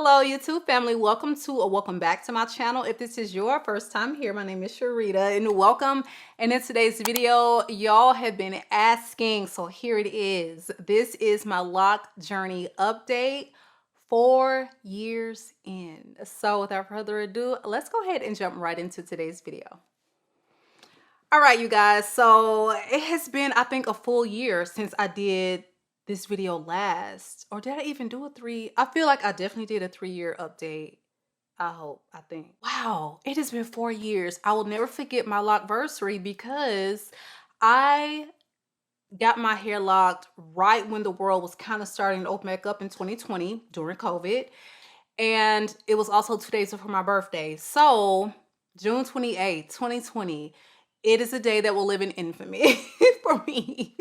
Hello YouTube family, welcome to or welcome back to my channel. If this is your first time here, my name is Sharida and welcome. And in today's video, y'all have been asking, so here it is. This is my lock journey update, 4 years in. So without further ado, let's go ahead and jump right into today's video. All right, you guys, so it has been, I think, a full year since I did this video last. Or did I even do a 3? I feel like I definitely did a 3-year update. I think. Wow, it has been 4 years. I will never forget my lockversary because I got my hair locked right when the world was kind of starting to open back up in 2020 during COVID. And it was also 2 days before my birthday. So June 28th, 2020, it is a day that will live in infamy for me.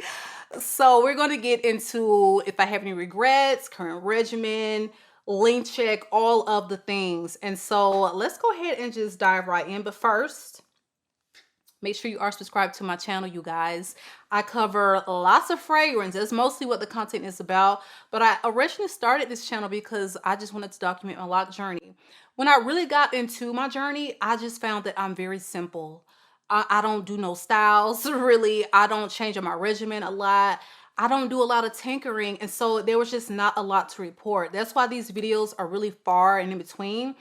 So we're going to get into if I have any regrets, current regimen, link check, all of the things. And so let's go ahead and just dive right in. But first, make sure you are subscribed to my channel, you guys. I cover lots of fragrance. That's mostly what the content is about. But I originally started this channel because I just wanted to document my lock journey. When I really got into my journey, I just found that I'm very simple. I don't do no styles, really. I don't change up my regimen a lot. I don't do a lot of tinkering. And so there was just not a lot to report. That's why these videos are really far and in between,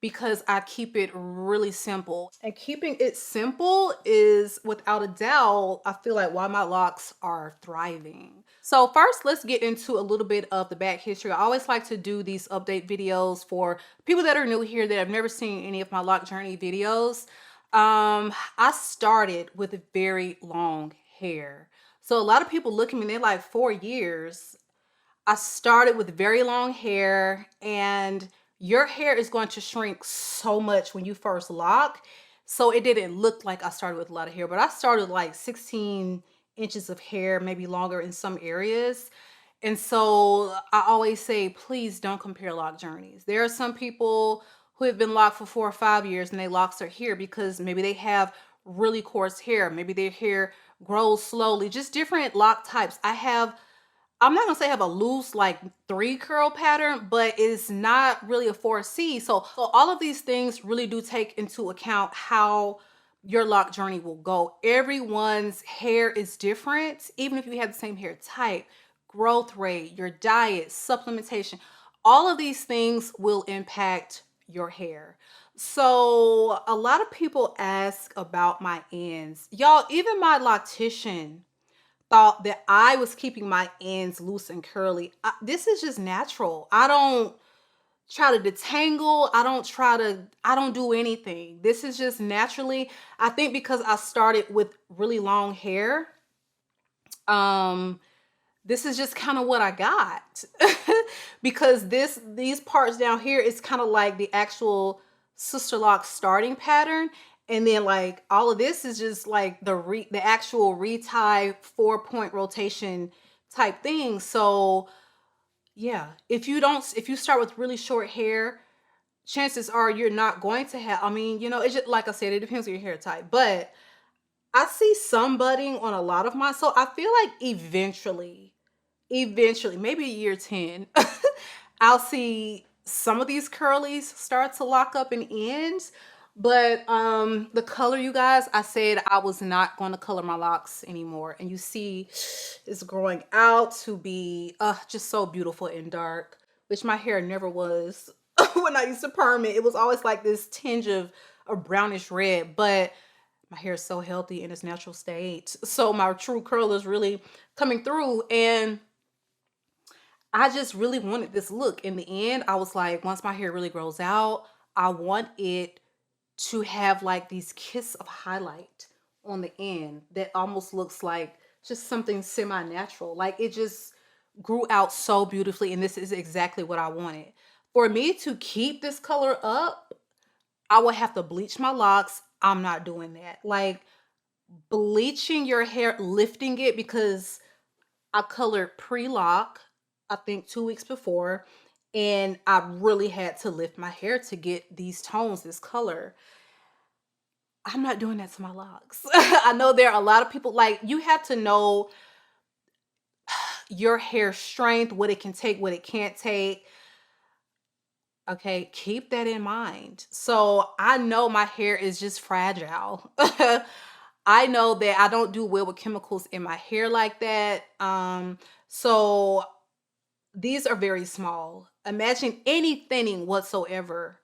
because I keep it really simple. And keeping it simple is, without a doubt, I feel like why my locks are thriving. So first, let's get into a little bit of the back history. I always like to do these update videos for people that are new here that have never seen any of my lock journey videos. I started with very long hair. So a lot of people look at me and they're like, 4 years. I started with very long hair, and your hair is going to shrink so much when you first lock. So it didn't look like I started with a lot of hair, but I started like 16 inches of hair, maybe longer in some areas. And so I always say, please don't compare lock journeys. There are some people who have been locked for 4 or 5 years and their locks are here because maybe they have really coarse hair. Maybe their hair grows slowly, just different lock types. I'm not gonna say I have a loose like 3 curl pattern, but it's not really a 4C. So all of these things really do take into account how your lock journey will go. Everyone's hair is different, even if you have the same hair type, growth rate, your diet, supplementation, all of these things will impact your hair. So a lot of people ask about my ends. Y'all, even my loctician thought that I was keeping my ends loose and curly. This is just natural. I don't try to detangle. I don't do anything. This is just naturally. I think because I started with really long hair, this is just kind of what I got. Because these parts down here is kind of like the actual Sisterlocks starting pattern. And then like all of this is just like the actual retie 4-point rotation type thing. So yeah, if you start with really short hair, chances are you're not going to have, I mean, you know, it's just like I said, it depends on your hair type. But I see some budding on a lot of mine. So I feel like eventually, maybe year 10, I'll see some of these curlies start to lock up and end. But the color, you guys, I said I was not going to color my locks anymore. And you see it's growing out to be just so beautiful and dark, which my hair never was. When I used to perm it, it was always like this tinge of a brownish red. But my hair is so healthy in its natural state. So my true curl is really coming through. And I just really wanted this look. In the end, I was like, once my hair really grows out, I want it to have like these kiss of highlight on the end that almost looks like just something semi-natural. Like it just grew out so beautifully, and this is exactly what I wanted. For me to keep this color up, I would have to bleach my locks. I'm not doing that. Like bleaching your hair, lifting it, because I colored pre-lock, I think 2 weeks before, and I really had to lift my hair to get these tones, this color. I'm not doing that to my locks. I know there are a lot of people, like, you have to know your hair strength, what it can take, what it can't take. Okay, keep that in mind. So I know my hair is just fragile. I know that I don't do well with chemicals in my hair like that. So these are very small. Imagine any thinning whatsoever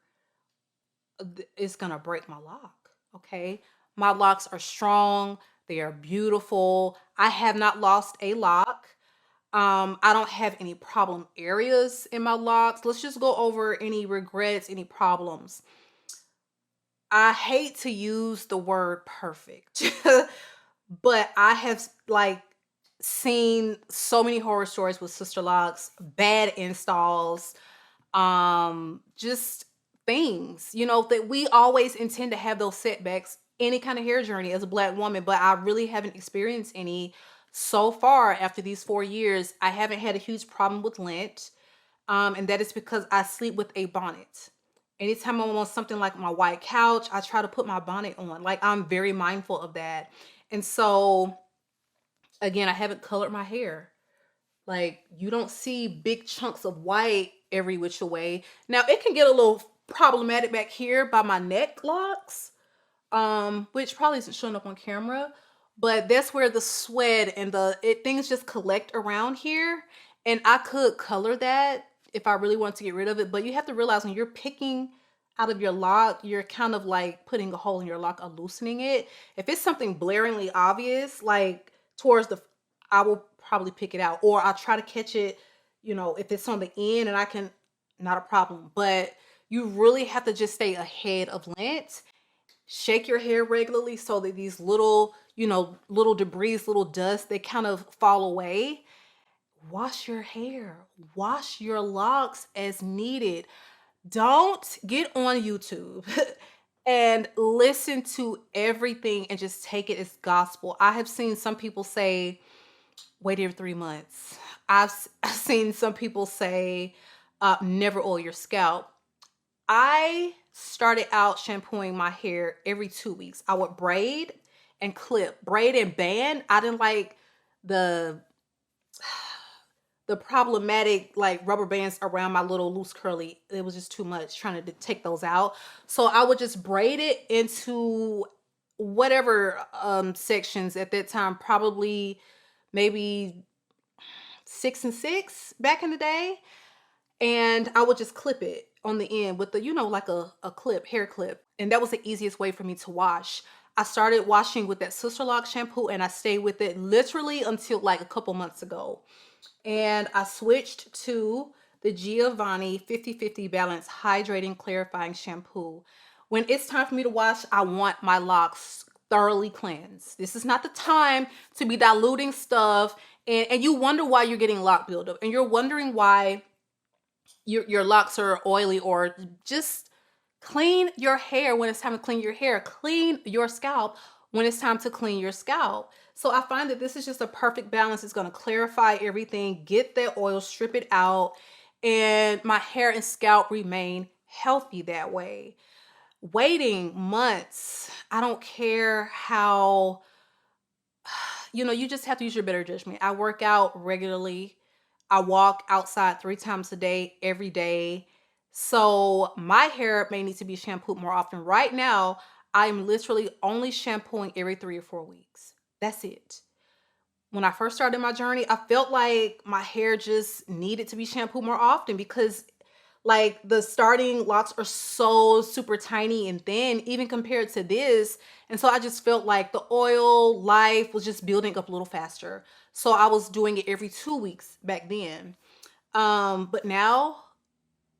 is gonna break my lock. Okay, my locks are strong. They are beautiful. I have not lost a lock. I don't have any problem areas in my locks. Let's just go over any regrets, any problems. I hate to use the word perfect, but I have like seen so many horror stories with Sisterlocks, bad installs, just things, you know, that we always intend to have those setbacks any kind of hair journey as a Black woman, but I really haven't experienced any so far. After these 4 years, I haven't had a huge problem with lint, and that is because I sleep with a bonnet. Anytime I'm on something like my white couch, I try to put my bonnet on. Like, I'm very mindful of that. And so again, I haven't colored my hair. Like, you don't see big chunks of white every which way. Now, it can get a little problematic back here by my neck locks, which probably isn't showing up on camera, but that's where the sweat and things just collect around here. And I could color that if I really want to get rid of it, but you have to realize when you're picking out of your lock, you're kind of like putting a hole in your lock or loosening it. If it's something blaringly obvious, like towards the, I will probably pick it out, or I'll try to catch it, you know, if it's on the end and I can, not a problem. But you really have to just stay ahead of lint. Shake your hair regularly so that these little, you know, little debris, little dust, they kind of fall away. Wash your hair, wash your locks as needed. Don't get on YouTube and listen to everything and just take it as gospel. I have seen some people say, wait here 3 months. I've seen some people say, never oil your scalp. I started out shampooing my hair every 2 weeks. I would braid and clip, braid and band. I didn't like the problematic like rubber bands around my little loose curly. It was just too much trying to take those out. So I would just braid it into whatever sections at that time, probably maybe 6 and 6 back in the day. And I would just clip it on the end with the, you know, like a clip, hair clip. And that was the easiest way for me to wash. I started washing with that Sisterlocks shampoo and I stayed with it literally until like a couple months ago. And I switched to the GIOVANNI 50/50 Balance Hydrating Clarifying Shampoo. When it's time for me to wash, I want my locks thoroughly cleansed. This is not the time to be diluting stuff. And you wonder why you're getting lock buildup. And you're wondering why your locks are oily, or just clean your hair when it's time to clean your hair. Clean your scalp when it's time to clean your scalp. So I find that this is just a perfect balance. It's going to clarify everything, get that oil, strip it out, and my hair and scalp remain healthy that way. Waiting months, I don't care how, you know, you just have to use your better judgment. I work out regularly. I walk outside 3 times a day, every day. So my hair may need to be shampooed more often. Right now, I'm literally only shampooing every 3 or 4 weeks. That's it. When I first started my journey, I felt like my hair just needed to be shampooed more often because like the starting locks are so super tiny and thin, even compared to this. And so I just felt like the oil life was just building up a little faster. So I was doing it every 2 weeks back then. But now,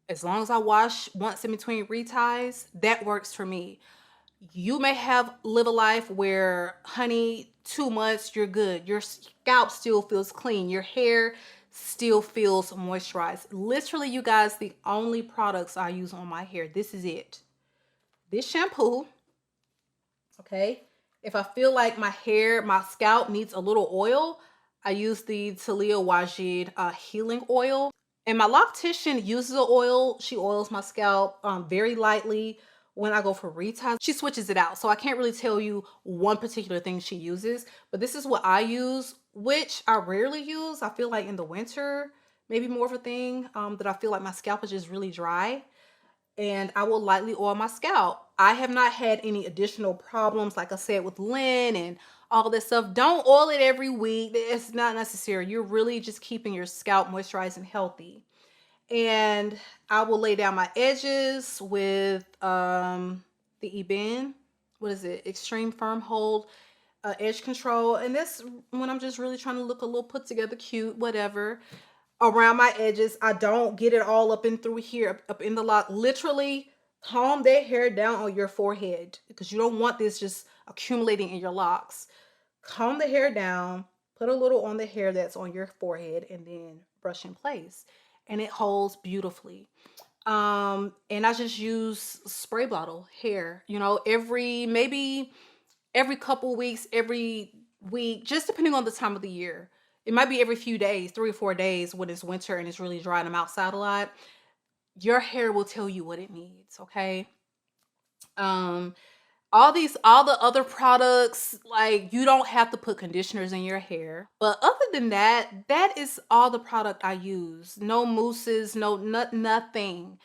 as long as I wash once in between reties, that works for me. You may live a life where, honey, 2 months, you're good. Your scalp still feels clean. Your hair still feels moisturized. Literally, you guys, the only products I use on my hair, this is it. This shampoo, okay? If I feel like my hair, my scalp needs a little oil, I use the TALIAH WAAJID healing oil. And my loctician uses the oil. She oils my scalp very lightly. When I go for reties, she switches it out. So I can't really tell you one particular thing she uses, but this is what I use, which I rarely use. I feel like in the winter, maybe more of a thing that I feel like my scalp is just really dry. and I will lightly oil my scalp. I have not had any additional problems, like I said, with Lynn and all this stuff. Don't oil it every week. It's not necessary. You're really just keeping your scalp moisturized and healthy. And I will lay down my edges with the EBIN. What is it? Extreme Firm Hold Edge Control. And this when I'm just really trying to look a little put together, cute, whatever. Around my edges, I don't get it all up and through here, up in the lock. Literally calm that hair down on your forehead, because you don't want this just accumulating in your locks. Comb the hair down, put a little on the hair that's on your forehead, and then brush in place, and it holds beautifully. And I just use spray bottle hair, you know, maybe every couple weeks, every week, just depending on the time of the year. It might be every few days, 3 or 4 days when it's winter and it's really dry and I'm outside a lot. Your hair will tell you what it needs, okay? Um, all the other products, like, you don't have to put conditioners in your hair. But other than that, that is all the product I use. No mousses, nothing.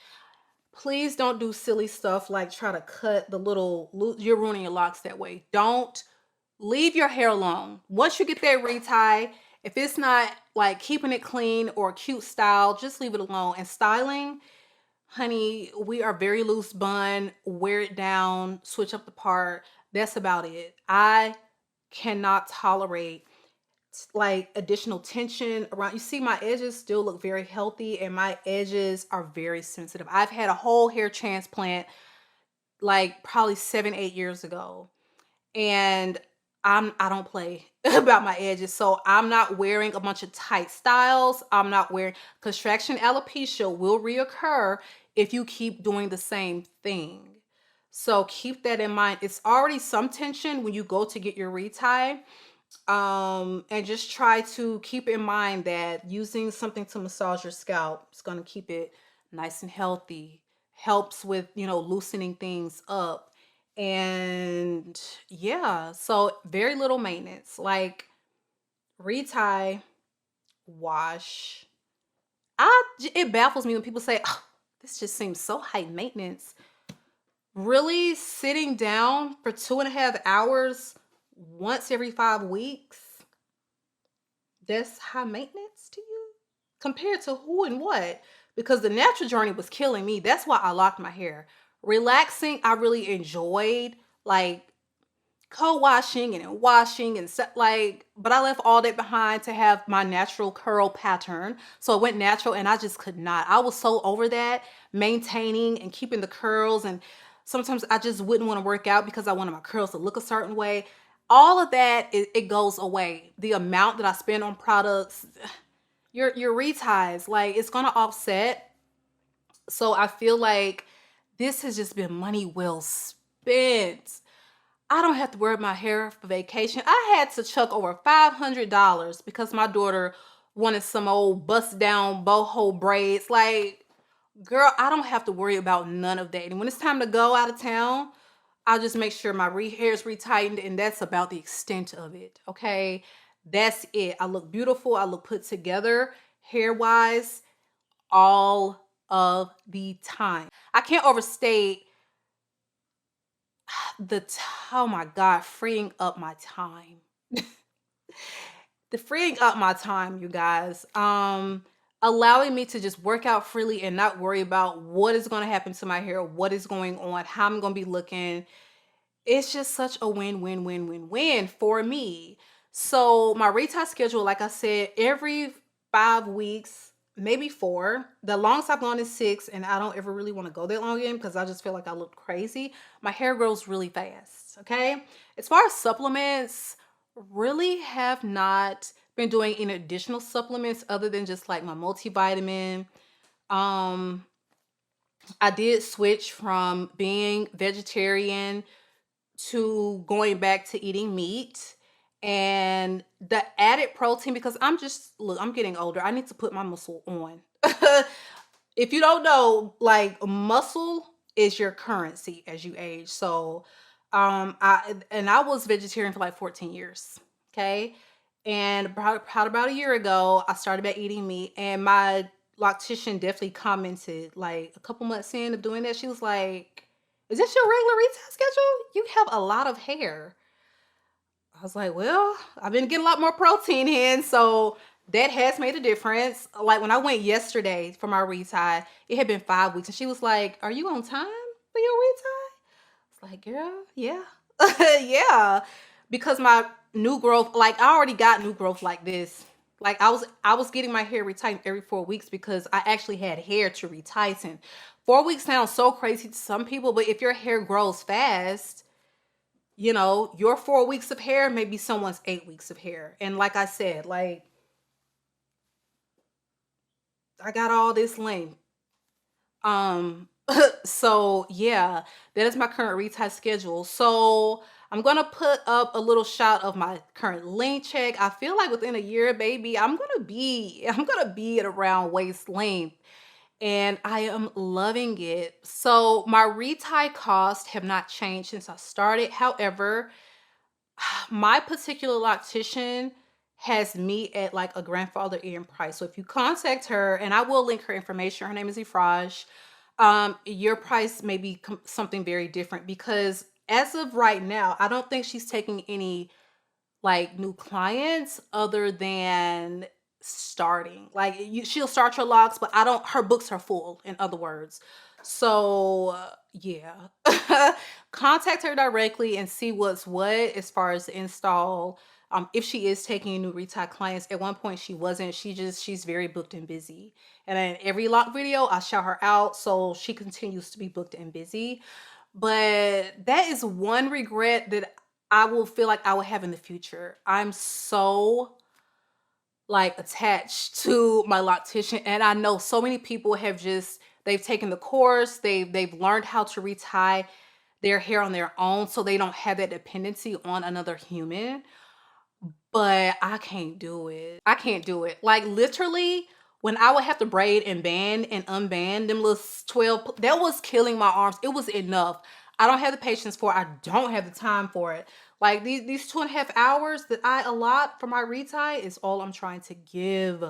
Please don't do silly stuff like try to cut the little, you're ruining your locks that way. Don't. Leave your hair alone. Once you get that retie, if it's not like keeping it clean or a cute style, just leave it alone. And styling, honey, we are very loose bun, wear it down, switch up the part. That's about it. I cannot tolerate like additional tension around. You see, my edges still look very healthy and my edges are very sensitive. I've had a whole hair transplant like probably 7, 8 years ago, and I don't play about my edges. So I'm not wearing a bunch of tight styles. I'm not wearing contraction. Alopecia will reoccur if you keep doing the same thing. So keep that in mind. It's already some tension when you go to get your retie. And just try to keep in mind that using something to massage your scalp is going to keep it nice and healthy, helps with, you know, loosening things up. And yeah, so very little maintenance, like retie, wash. It baffles me when people say, oh, this just seems so high maintenance. Really, sitting down for 2.5 hours once every 5 weeks, that's high maintenance to you? Compared to who and what? Because the natural journey was killing me. That's why I locked my hair. Relaxing, I really enjoyed, like co-washing and washing and stuff, like, but I left all that behind to have my natural curl pattern. So it went natural and I just could not. I was so over that, maintaining and keeping the curls. And sometimes I just wouldn't want to work out because I wanted my curls to look a certain way. All of that, it goes away. The amount that I spend on products, your reties, like, it's gonna offset. So I feel like this has just been money well spent. I don't have to wear my hair for vacation. I had to chuck over $500 because my daughter wanted some old bust down boho braids. Like, girl, I don't have to worry about none of that. And when it's time to go out of town, I'll just make sure my hair is retightened, and that's about the extent of it. Okay, that's it. I look beautiful. I look put together hair wise all of the time. I can't overstate oh my God, freeing up my time. The freeing up my time, you guys. Allowing me to just work out freely and not worry about what is going to happen to my hair, what is going on, how I'm going to be looking. It's just such a win, win, win, win, win for me. So my retie schedule, like I said, every 5 weeks, maybe 4. The longest I've gone is 6, and I don't ever really want to go that long again because I just feel like I look crazy. My hair grows really fast, okay? As far as supplements, really have not been doing any additional supplements other than just like my multivitamin. Um, I did switch from being vegetarian to going back to eating meat, and the added protein, because I'm getting older. I need to put my muscle on. If you don't know, like, muscle is your currency as you age. So I was vegetarian for like 14 years. Okay. And about a year ago, I started back eating meat, and my loctician definitely commented like a couple months in of doing that. She was like, is this your regular retail schedule? You have a lot of hair. I was like, well, I've been getting a lot more protein in, so that has made a difference. Like when I went yesterday for my retie, it had been 5 weeks, and she was like, are you on time for your retie? It's like, girl, yeah. Yeah. Because my new growth, like I already got new growth like this. Like I was getting my hair retightened every 4 weeks because I actually had hair to retighten. 4 weeks sounds so crazy to some people, but if your hair grows fast, you know, your 4 weeks of hair may be someone's 8 weeks of hair. And like I said, like I got all this length. Um, so yeah, that is my current retie schedule. So I'm gonna put up a little shot of my current length check. I feel like within a year, baby, I'm gonna be at around waist length. And I am loving it. So my retie costs have not changed since I started. However, my particular loctician has me at like a grandfather in price. So if you contact her, and I will link her information, her name is Ifraj, your price may be something very different because as of right now, I don't think she's taking any like new clients other than starting. Like she'll start your locks, but I don't. Her books are full. In other words, so yeah, contact her directly and see what's what as far as the install. If she is taking new retie clients, at one point she wasn't. She's very booked and busy. And in every lock video, I shout her out, so she continues to be booked and busy. But that is one regret that I will feel like I will have in the future. I'm so like attached to my loctician, and I know so many people have just they've taken the course, they've learned how to retie their hair on their own so they don't have that dependency on another human. But I can't do it. I can't do it. Like literally, when I would have to braid and band and unband them little 12, that was killing my arms. It was enough. I don't have the patience for it. I don't have the time for it. Like these 2.5 hours that I allot for my retie is all I'm trying to give.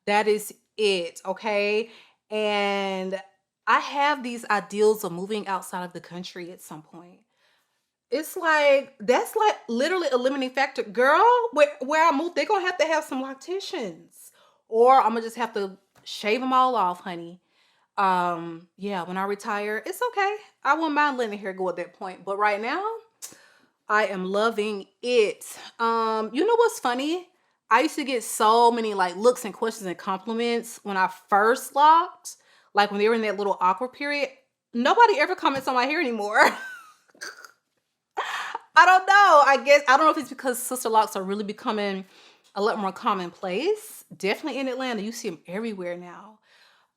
That is it, okay? And I have these ideals of moving outside of the country at some point. It's like that's like literally a limiting factor. Girl, where I move, they're gonna have to have some locticians. Or I'm gonna just have to shave them all off, honey. Yeah, when I retire, it's okay. I wouldn't mind letting the hair go at that point. But right now, I am loving it. You know what's funny? I used to get so many like looks and questions and compliments when I first locked, like when they were in that little awkward period. Nobody ever comments on my hair anymore. I don't know. I guess I don't know if it's because sister locks are really becoming a lot more commonplace. Definitely in Atlanta, you see them everywhere now.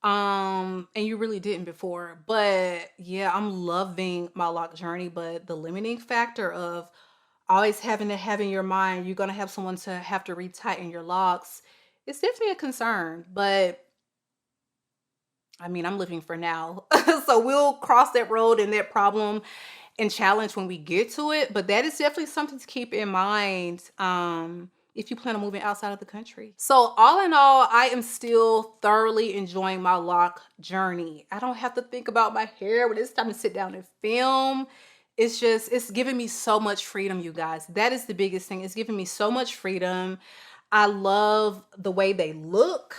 And you really didn't before. But yeah, I'm loving my lock journey. But the limiting factor of always having to have in your mind, you're gonna have someone to have to retighten your locks. It's definitely a concern. But I mean, I'm living for now. So we'll cross that road and that problem and challenge when we get to it. But that is definitely something to keep in mind if you plan on moving outside of the country. So all in all, I am still thoroughly enjoying my lock journey. I don't have to think about my hair when it's time to sit down and film. It's giving me so much freedom, you guys. That is the biggest thing. It's giving me so much freedom. I love the way they look,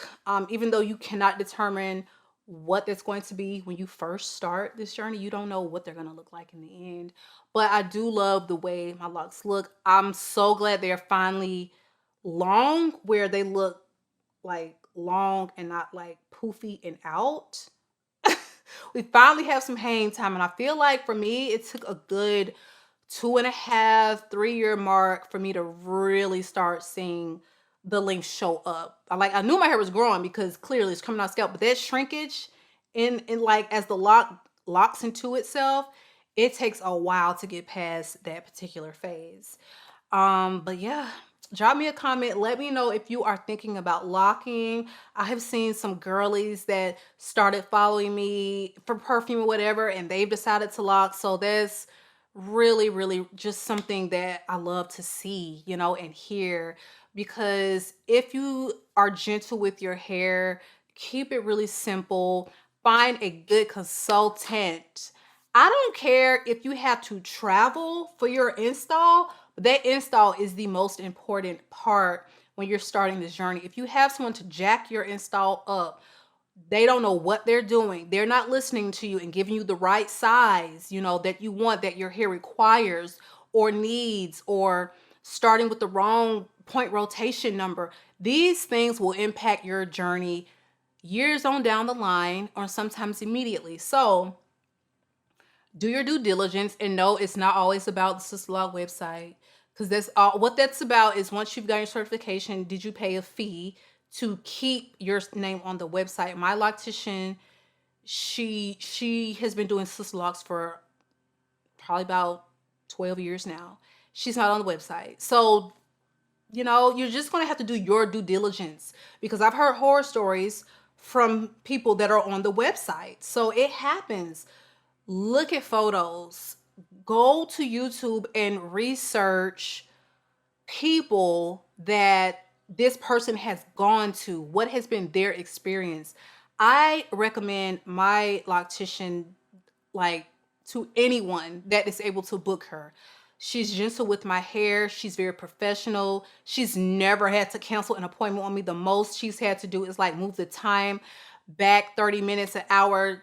even though you cannot determine what that's going to be when you first start this journey. You don't know what they're going to look like in the end. But I do love the way my locks look. I'm so glad they're finally long, where they look like long and not like poofy and out. We finally have some hang time, and I feel like for me it took a good 2.5, 3 year mark for me to really start seeing the length show up. I knew my hair was growing because clearly it's coming out scalp, but that shrinkage in like as the lock locks into itself, it takes a while to get past that particular phase. But yeah, drop me a comment. Let me know if you are thinking about locking. I have seen some girlies that started following me for perfume or whatever, and they've decided to lock. So that's really, really just something that I love to see, you know, and hear. Because if you are gentle with your hair, Keep it really simple. Find a good consultant. I don't care if you have to travel for your install, but that install is the most important part when you're starting this journey. If you have someone to jack your install up, they don't know what they're doing. They're not listening to you and giving you the right size, you know, that you want, that your hair requires or needs, or starting with the wrong point rotation number. These things will impact your journey years on down the line, or sometimes immediately. So do your due diligence, and no, it's not always about the Sisterlocks website, because that's all. What that's about is, once you've got your certification, did you pay a fee to keep your name on the website? My loctician, she has been doing Sisterlocks for probably about 12 years now. She's not on the website. So, you know, you're just going to have to do your due diligence, because I've heard horror stories from people that are on the website. So it happens. Look at photos. Go to YouTube and research people that this person has gone to. What has been their experience? I recommend my loctician, like, to anyone that is able to book her. She's gentle with my hair. She's very professional. She's never had to cancel an appointment on me. The most she's had to do is like move the time back 30 minutes, an hour,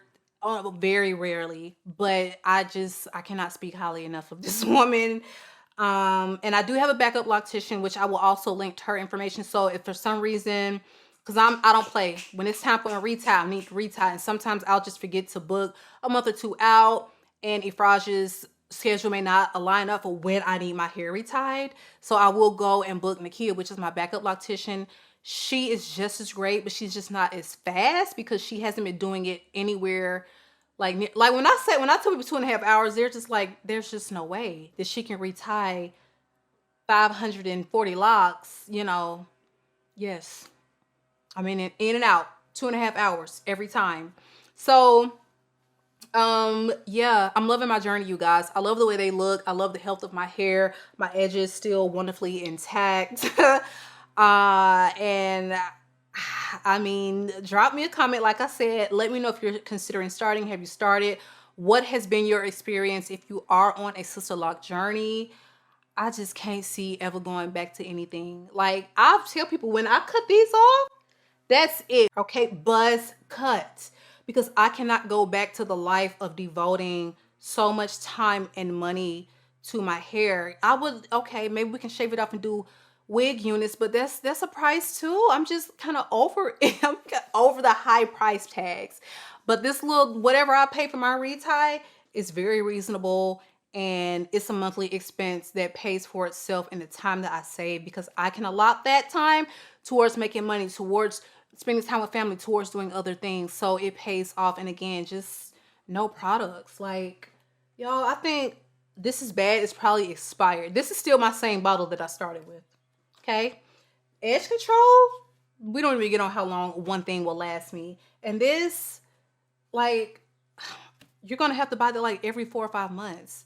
very rarely. But I cannot speak highly enough of this woman. And I do have a backup loctician, which I will also link to her information. So if for some reason, because I don't play, when it's time for a retie, I need to retie. And sometimes I'll just forget to book a month or two out, and Ifraj's schedule may not align up for when I need my hair retied. So I will go and book Nakia, which is my backup loctician. She is just as great, but she's just not as fast, because she hasn't been doing it anywhere. Like when I tell people 2.5 hours, they're just like, there's just no way that she can retie 540 locks, you know. Yes. I mean, in and out, 2.5 hours every time. So yeah, I'm loving my journey, you guys. I love the way they look. I love the health of my hair. My edges still wonderfully intact. And I mean, drop me a comment. Like I said, let me know if you're considering starting. Have you started? What has been your experience if you are on a Sisterlocks journey? I just can't see ever going back to anything. Like, I tell people, when I cut these off, that's it. Okay, buzz cut. Because I cannot go back to the life of devoting so much time and money to my hair. I would, okay, maybe we can shave it off and do wig units, but that's a price too. I'm just kind of over it. I'm over the high price tags. But this little, whatever I pay for my retie is very reasonable, and it's a monthly expense that pays for itself in the time that I save, because I can allot that time towards making money, towards spending time with family, towards doing other things. So it pays off. And again, just no products. Like, y'all, I think this is bad. It's probably expired. This is still my same bottle that I started with. Okay. Edge control, we don't even get on how long one thing will last me. And this, like, you're going to have to buy that like every 4 or 5 months.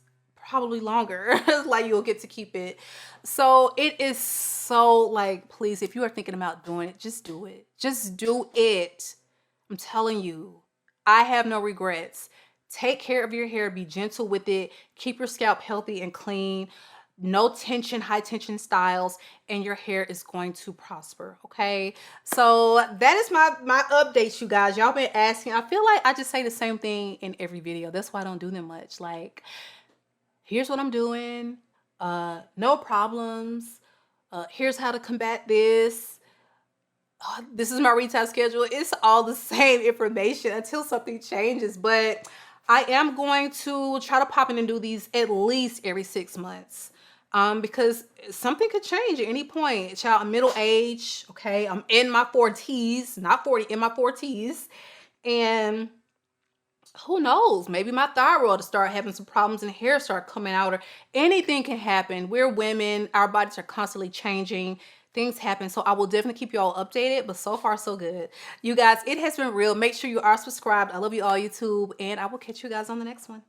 Probably longer. Like, you'll get to keep it. So it is so, like, please, if you are thinking about doing it, just do it. Just do it. I'm telling you, I have no regrets. Take care of your hair. Be gentle with it. Keep your scalp healthy and clean. No tension, high tension styles, and your hair is going to prosper. Okay, so that is my updates, you guys. Y'all been asking. I feel like I just say the same thing in every video. That's why I don't do them much. Like, here's what I'm doing, no problems, here's how to combat this, this is my retie schedule. It's all the same information until something changes. But I am going to try to pop in and do these at least every 6 months, because something could change at any point. Child, I'm middle age, okay? I'm in my 40s, not 40, in my 40s, and who knows, maybe my thyroid will start having some problems and hair start coming out, or anything can happen. We're women, our bodies are constantly changing, things happen. So I will definitely keep you all updated, but so far so good. You guys, it has been real. Make sure you are subscribed. I love you all, YouTube, and I will catch you guys on the next one.